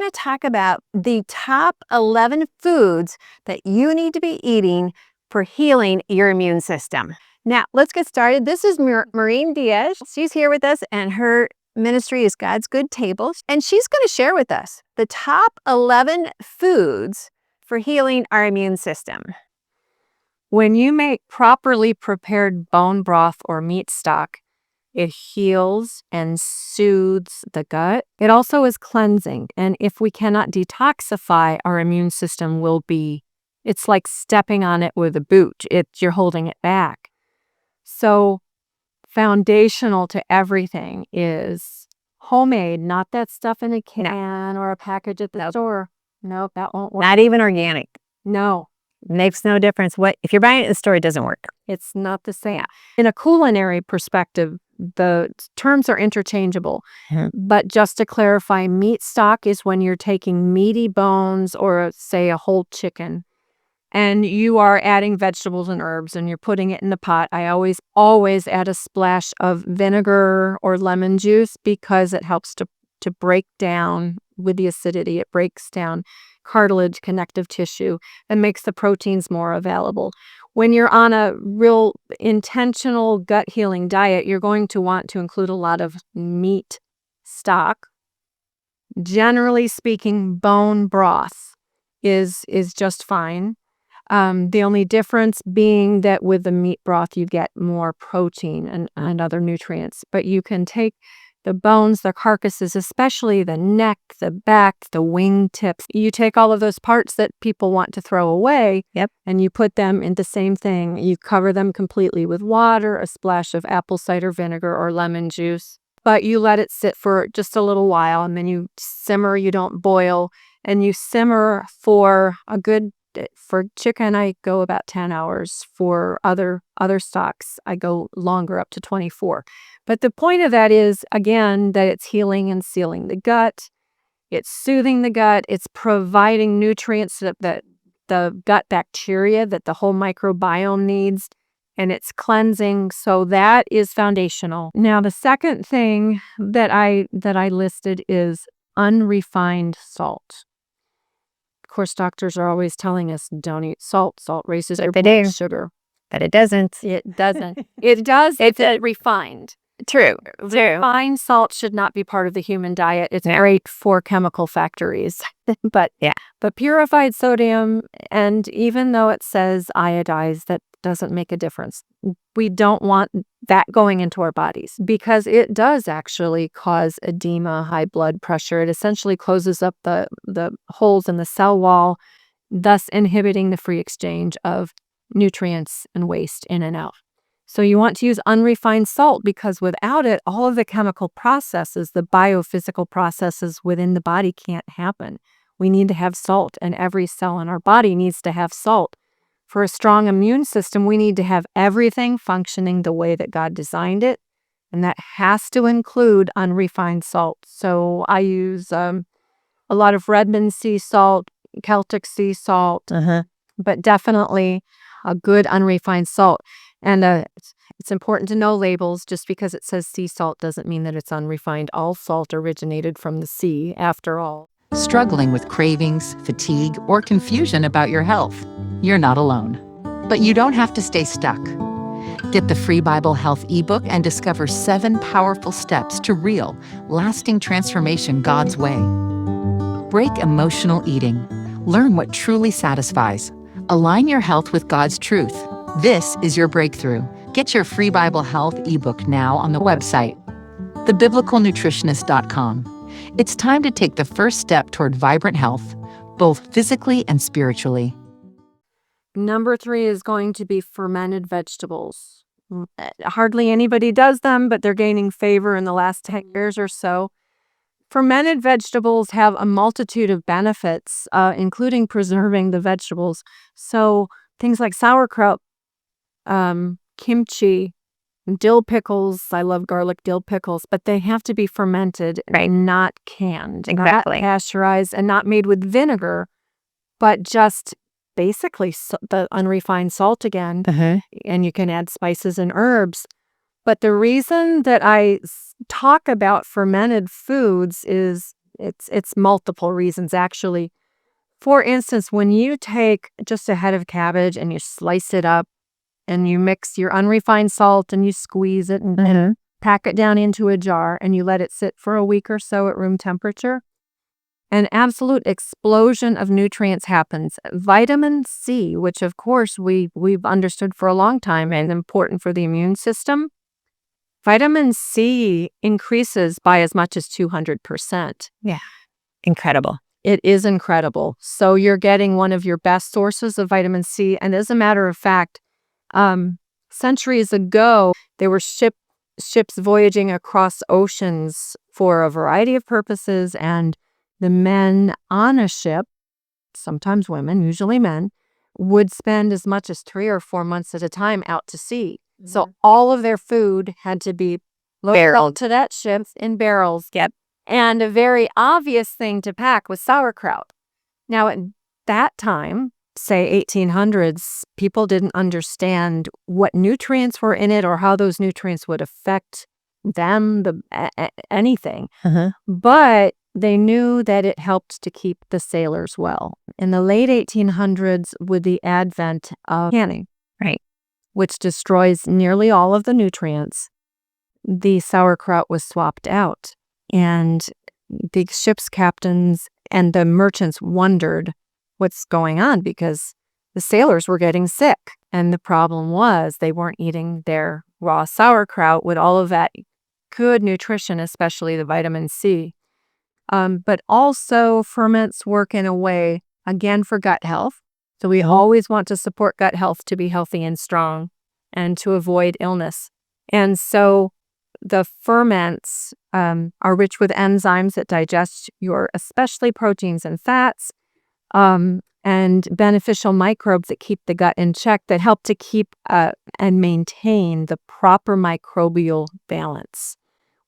going to talk about the top 11 foods that you need to be eating for healing your immune system. Now, let's get started. This is Maureen Diaz. She's here with us, and her ministry is God's Good Tables. And she's going to share with us the top 11 foods for healing our immune system. When you make properly prepared bone broth or meat stock, it heals and soothes the gut. It also is cleansing. And if we cannot detoxify, our immune system it's like stepping on it with a boot. You're holding it back. So foundational to everything is homemade, not that stuff in a can or a package at the store. Nope, that won't work. Not even organic. No. Makes no difference. If you're buying it in the store, it doesn't work. It's not the same. In a culinary perspective, the terms are interchangeable. But just to clarify, meat stock is when you're taking meaty bones or, say, a whole chicken, and you are adding vegetables and herbs, and you're putting it in the pot. I always add a splash of vinegar or lemon juice because it helps to break down with the acidity. It breaks down cartilage, connective tissue, and makes the proteins more available. When you're on a real intentional gut healing diet, you're going to want to include a lot of meat stock. Generally speaking, bone broth is just fine. The only difference being that with the meat broth, you get more protein and other nutrients. But you can take the bones, the carcasses, especially the neck, the back, the wing tips. You take all of those parts that people want to throw away, and you put them in the same thing. You cover them completely with water, a splash of apple cider vinegar or lemon juice. But you let it sit for just a little while, and then you simmer. You don't boil, and you simmer for for chicken, I go about 10 hours. For other stocks, I go longer, up to 24. But the point of that is, again, that it's healing and sealing the gut. It's soothing the gut. It's providing nutrients that the gut bacteria, that the whole microbiome needs. And it's cleansing. So that is foundational. Now, the second thing that I listed is unrefined salt. Of course, doctors are always telling us don't eat salt. Salt raises your blood sugar. But it doesn't. It doesn't. It does. It's refined. True. Refined salt should not be part of the human diet. It's great for chemical factories. But purified sodium, and even though it says iodized, that doesn't make a difference. We don't want that going into our bodies because it does actually cause edema, high blood pressure. It essentially closes up the holes in the cell wall, thus inhibiting the free exchange of nutrients and waste in and out. So you want to use unrefined salt because without it, all of the chemical processes, the biophysical processes within the body can't happen. We need to have salt, and every cell in our body needs to have salt. For a strong immune system, we need to have everything functioning the way that God designed it, and that has to include unrefined salt. So I use a lot of Redmond sea salt, Celtic sea salt, but definitely a good unrefined salt. And it's important to know labels. Just because it says sea salt doesn't mean that it's unrefined. All salt originated from the sea, after all. Struggling with cravings, fatigue, or confusion about your health? You're not alone. But you don't have to stay stuck. Get the free Bible Health ebook and discover 7 powerful steps to real, lasting transformation God's way. Break emotional eating. Learn what truly satisfies. Align your health with God's truth. This is your breakthrough. Get your free Bible Health ebook now on the website, thebiblicalnutritionist.com. It's time to take the first step toward vibrant health, both physically and spiritually. Number 3 is going to be fermented vegetables. Hardly anybody does them, but they're gaining favor in the last 10 years or so. Fermented vegetables have a multitude of benefits, including preserving the vegetables. So things like sauerkraut, kimchi, dill pickles. I love garlic dill pickles, but they have to be fermented, not canned, not pasteurized, and not made with vinegar, but just basically the unrefined salt again. And you can add spices and herbs. But the reason that I talk about fermented foods is It's multiple reasons, actually. For instance, when you take just a head of cabbage and you slice it up and you mix your unrefined salt and you squeeze it and pack it down into a jar and you let it sit for a week or so at room temperature, an absolute explosion of nutrients happens. Vitamin C, which of course we've understood for a long time and important for the immune system, vitamin C increases by as much as 200%. Yeah. Incredible. It is incredible. So you're getting one of your best sources of vitamin C. And as a matter of fact, centuries ago, there were ships voyaging across oceans for a variety of purposes, and the men on a ship, sometimes women, usually men, would spend as much as 3 or 4 months at a time out to sea. So all of their food had to be loaded to that ship in barrels. Yep. And a very obvious thing to pack was sauerkraut. Now, at that time, say 1800s, people didn't understand what nutrients were in it or how those nutrients would affect them, anything. But they knew that it helped to keep the sailors well. In the late 1800s, with the advent of canning, Right. which destroys nearly all of the nutrients, the sauerkraut was swapped out. And the ship's captains and the merchants wondered what's going on because the sailors were getting sick. And the problem was they weren't eating their raw sauerkraut with all of that good nutrition, especially the vitamin C. But also ferments work in a way, again, for gut health. So we always want to support gut health to be healthy and strong and to avoid illness. And so the ferments are rich with enzymes that digest your especially proteins and fats, and beneficial microbes that keep the gut in check, that help to keep and maintain the proper microbial balance,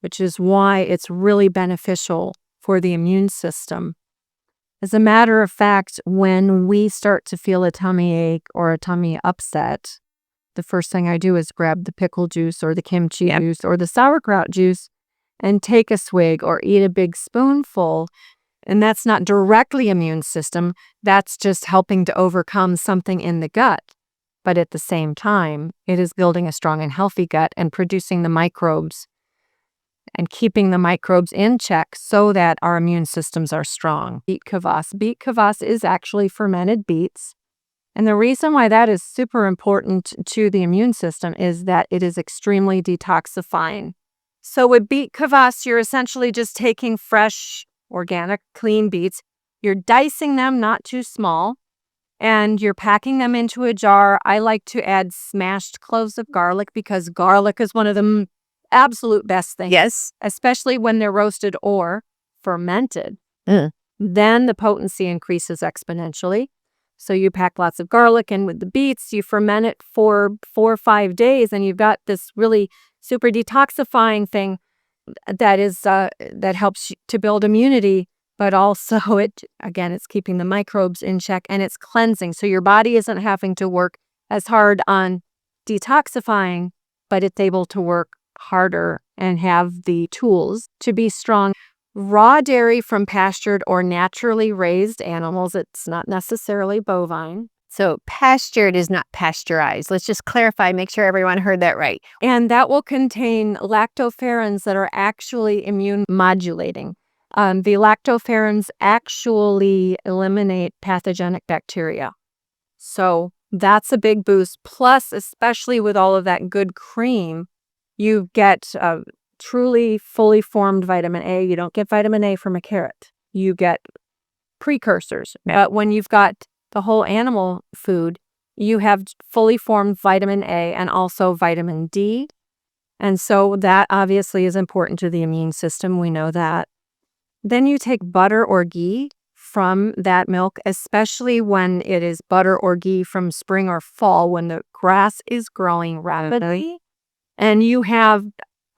which is why it's really beneficial for the immune system. As a matter of fact, when we start to feel a tummy ache or a tummy upset, the first thing I do is grab the pickle juice or the kimchi juice or the sauerkraut juice and take a swig or eat a big spoonful. And that's not directly immune system. That's just helping to overcome something in the gut. But at the same time, it is building a strong and healthy gut and producing the microbes and keeping the microbes in check so that our immune systems are strong. Beet kvass. Beet kvass is actually fermented beets. And the reason why that is super important to the immune system is that it is extremely detoxifying. So with beet kvass, you're essentially just taking fresh, organic, clean beets. You're dicing them not too small, and you're packing them into a jar. I like to add smashed cloves of garlic because garlic is one of the absolute best things. Yes. Especially when they're roasted or fermented. Then the potency increases exponentially. So you pack lots of garlic in with the beets, you ferment it for 4 or 5 days, and you've got this really super detoxifying thing that is that helps to build immunity, but also it's keeping the microbes in check and it's cleansing. So your body isn't having to work as hard on detoxifying, but it's able to work harder and have the tools to be strong. Raw dairy from pastured or naturally raised animals, it's not necessarily bovine. So pastured is not pasteurized. Let's just clarify, make sure everyone heard that right. And that will contain lactoferrins that are actually immune modulating. The lactoferrins actually eliminate pathogenic bacteria. So that's a big boost. Plus, especially with all of that good cream, you get truly fully formed vitamin A. You don't get vitamin A from a carrot. You get precursors. But when you've got the whole animal food, you have fully formed vitamin A and also vitamin D. And so that obviously is important to the immune system. We know that. Then you take butter or ghee from that milk, especially when it is butter or ghee from spring or fall when the grass is growing rapidly. And you have,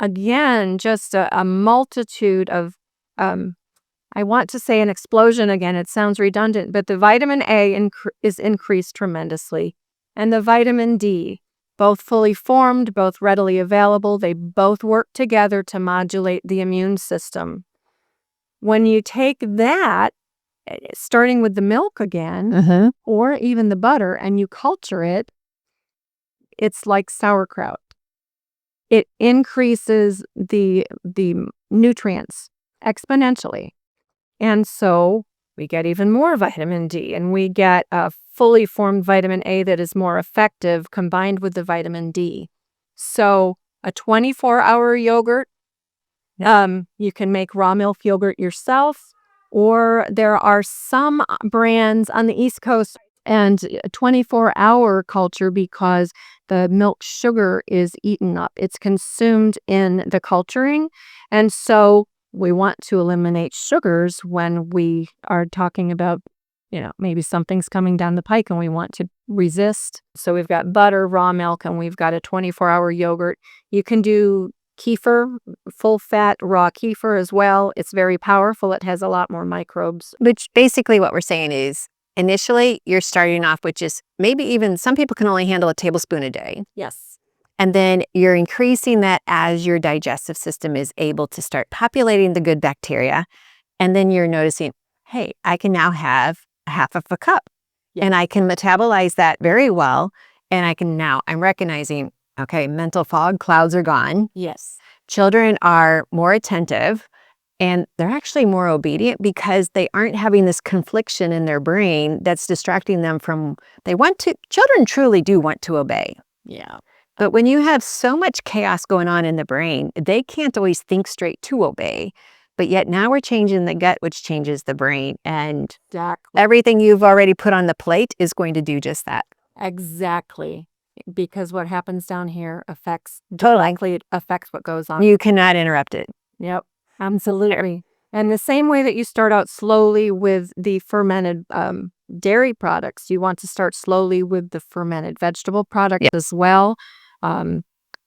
again, just a multitude of, I want to say an explosion again, it sounds redundant, but the vitamin A is increased tremendously. And the vitamin D, both fully formed, both readily available, they both work together to modulate the immune system. when you take that, starting with the milk again, or even the butter, and you culture it, it's like sauerkraut. It increases the nutrients exponentially. And so we get even more vitamin D, and we get a fully formed vitamin A that is more effective combined with the vitamin D. So a 24-hour yogurt, you can make raw milk yogurt yourself, or there are some brands on the East Coast and a 24-hour culture because the milk sugar is eaten up. It's consumed in the culturing. And so we want to eliminate sugars when we are talking about, maybe something's coming down the pike and we want to resist. So we've got butter, raw milk, and we've got a 24-hour yogurt. You can do kefir, full fat raw kefir as well. It's very powerful. It has a lot more microbes. Which basically what we're saying is initially you're starting off with just maybe even some people can only handle a tablespoon a day. Yes. And then you're increasing that as your digestive system is able to start populating the good bacteria. And then you're noticing, hey, I can now have half of a cup and I can metabolize that very well. And I'm recognizing, okay, mental fog, clouds are gone. Yes. Children are more attentive and they're actually more obedient because they aren't having this confliction in their brain that's distracting them from, children truly do want to obey. Yeah. But when you have so much chaos going on in the brain, they can't always think straight to obey. But yet now we're changing the gut, which changes the brain. And everything you've already put on the plate is going to do just that. Exactly. Because what happens down here affects what goes on. You cannot interrupt it. Yep, absolutely. And the same way that you start out slowly with the fermented dairy products, you want to start slowly with the fermented vegetable products as well.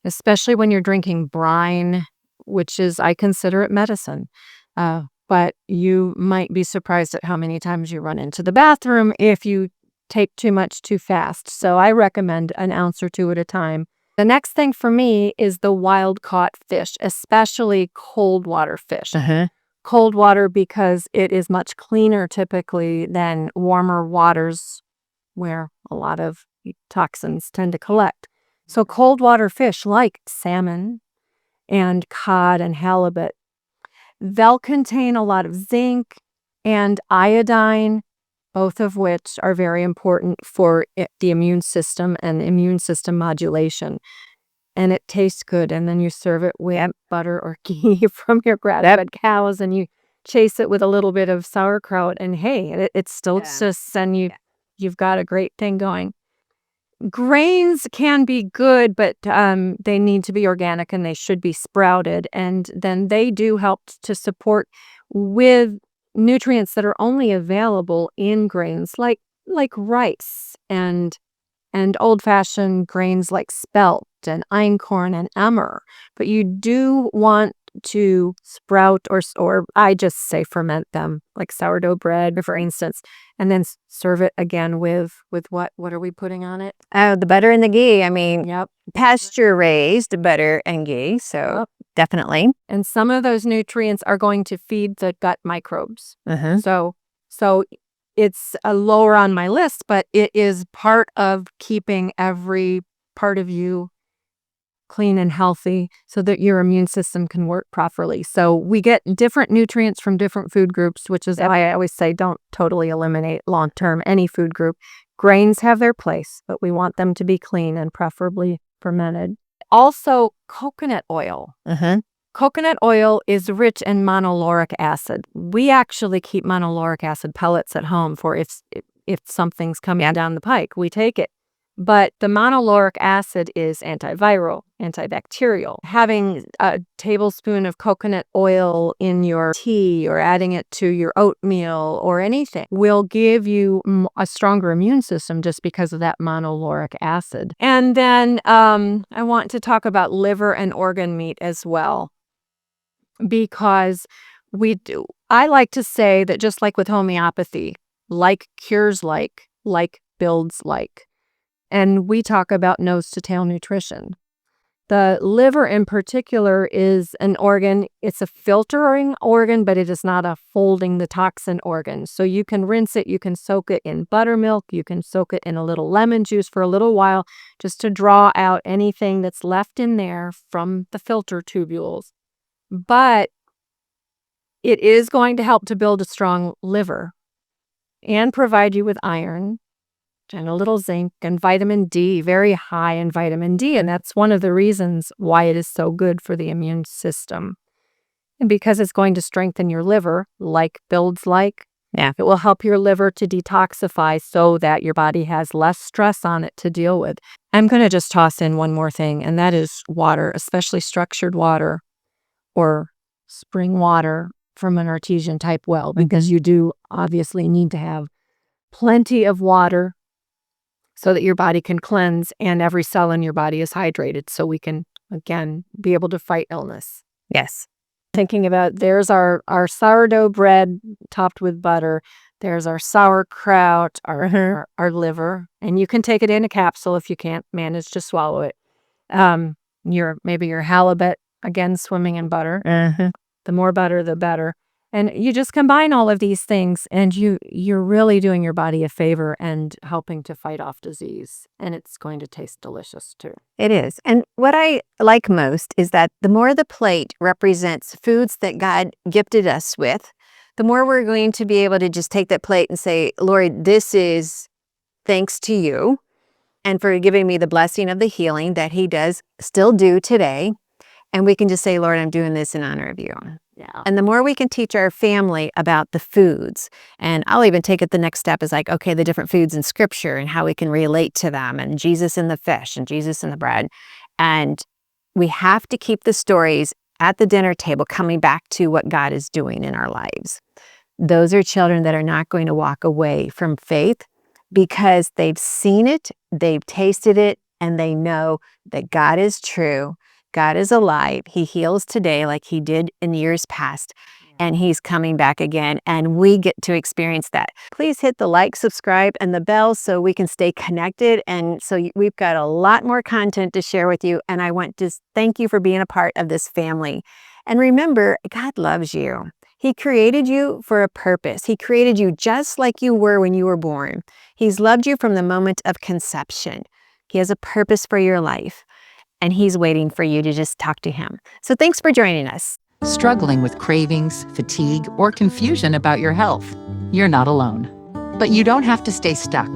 Especially when you're drinking brine, which is, I consider it medicine. But you might be surprised at how many times you run into the bathroom if you take too much too fast. So I recommend an ounce or two at a time. The next thing for me is the wild caught fish, especially cold water fish. Cold water because it is much cleaner typically than warmer waters where a lot of toxins tend to collect. So cold water fish like salmon and cod and halibut, they'll contain a lot of zinc and iodine, both of which are very important for the immune system and immune system modulation. And it tastes good. And then you serve it with butter or ghee from your grass-fed cows, and you chase it with a little bit of sauerkraut. And hey, it still assists, and you've got a great thing going. Grains can be good, but they need to be organic and they should be sprouted. And then they do help to support with nutrients that are only available in grains like rice and old-fashioned grains like spelt and einkorn and emmer. But you do want to sprout or I just say ferment them, like sourdough bread, for instance, and then serve it again with what are we putting on it? Oh, the butter and the ghee. I mean, pasture raised butter and ghee. So definitely. And some of those nutrients are going to feed the gut microbes. So it's lower on my list, but it is part of keeping every part of you clean and healthy so that your immune system can work properly. So we get different nutrients from different food groups, which is why I always say don't totally eliminate long-term any food group. Grains have their place, but we want them to be clean and preferably fermented. Also, coconut oil. Coconut oil is rich in monolauric acid. We actually keep monolauric acid pellets at home for if something's coming down the pike, we take it. But the monolauric acid is antiviral, antibacterial. Having a tablespoon of coconut oil in your tea or adding it to your oatmeal or anything will give you a stronger immune system just because of that monolauric acid. And then I want to talk about liver and organ meat as well, because I like to say that just like with homeopathy, like cures like builds like. And we talk about nose to tail nutrition. The liver in particular is an organ. It's a filtering organ, but it is not a folding the toxin organ. So you can rinse it. You can soak it in buttermilk. You can soak it in a little lemon juice for a little while just to draw out anything that's left in there from the filter tubules. But it is going to help to build a strong liver and provide you with iron and a little zinc and vitamin D, very high in vitamin D. And that's one of the reasons why it is so good for the immune system. And because it's going to strengthen your liver, Yeah. it will help your liver to detoxify so that your body has less stress on it to deal with. I'm going to just toss in one more thing, and that is water, especially structured water or spring water from an artesian type well, because you do obviously need to have plenty of water so that your body can cleanse and every cell in your body is hydrated so we can, again, be able to fight illness. Yes. Thinking about, there's our sourdough bread topped with butter. There's our sauerkraut, our liver, and you can take it in a capsule if you can't manage to swallow it. Maybe your halibut, again, swimming in butter. The more butter, the better. And you just combine all of these things and you're really doing your body a favor and helping to fight off disease. And it's going to taste delicious too. It is. And what I like most is that the more the plate represents foods that God gifted us with, the more we're going to be able to just take that plate and say, Lord, this is thanks to you and for giving me the blessing of the healing that He does still do today. And we can just say, Lord, I'm doing this in honor of you. Yeah. And the more we can teach our family about the foods, and I'll even take it the next step is like, okay, the different foods in scripture and how we can relate to them, and Jesus in the fish and Jesus in the bread. And we have to keep the stories at the dinner table coming back to what God is doing in our lives. Those are children that are not going to walk away from faith because they've seen it, they've tasted it, and they know that God is true. God is alive. He heals today like He did in years past, and He's coming back again, and we get to experience that. Please hit the like, subscribe, and the bell so we can stay connected, and so we've got a lot more content to share with you, and I want to thank you for being a part of this family. And remember, God loves you. He created you for a purpose. He created you just like you were when you were born. He's loved you from the moment of conception. He has a purpose for your life. And He's waiting for you to just talk to Him. So thanks for joining us. Struggling with cravings, fatigue, or confusion about your health? You're not alone. But you don't have to stay stuck.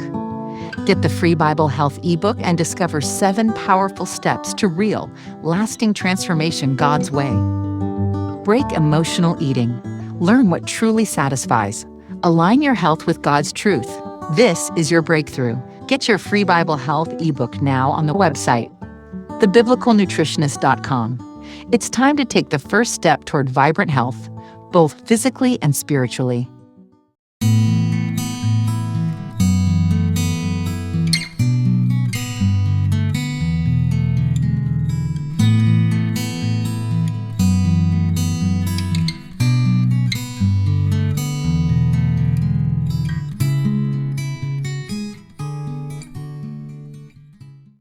Get the free Bible Health ebook and discover 7 powerful steps to real, lasting transformation God's way. Break emotional eating. Learn what truly satisfies. Align your health with God's truth. This is your breakthrough. Get your free Bible Health ebook now on the website, thebiblicalnutritionist.com. It's time to take the first step toward vibrant health, both physically and spiritually.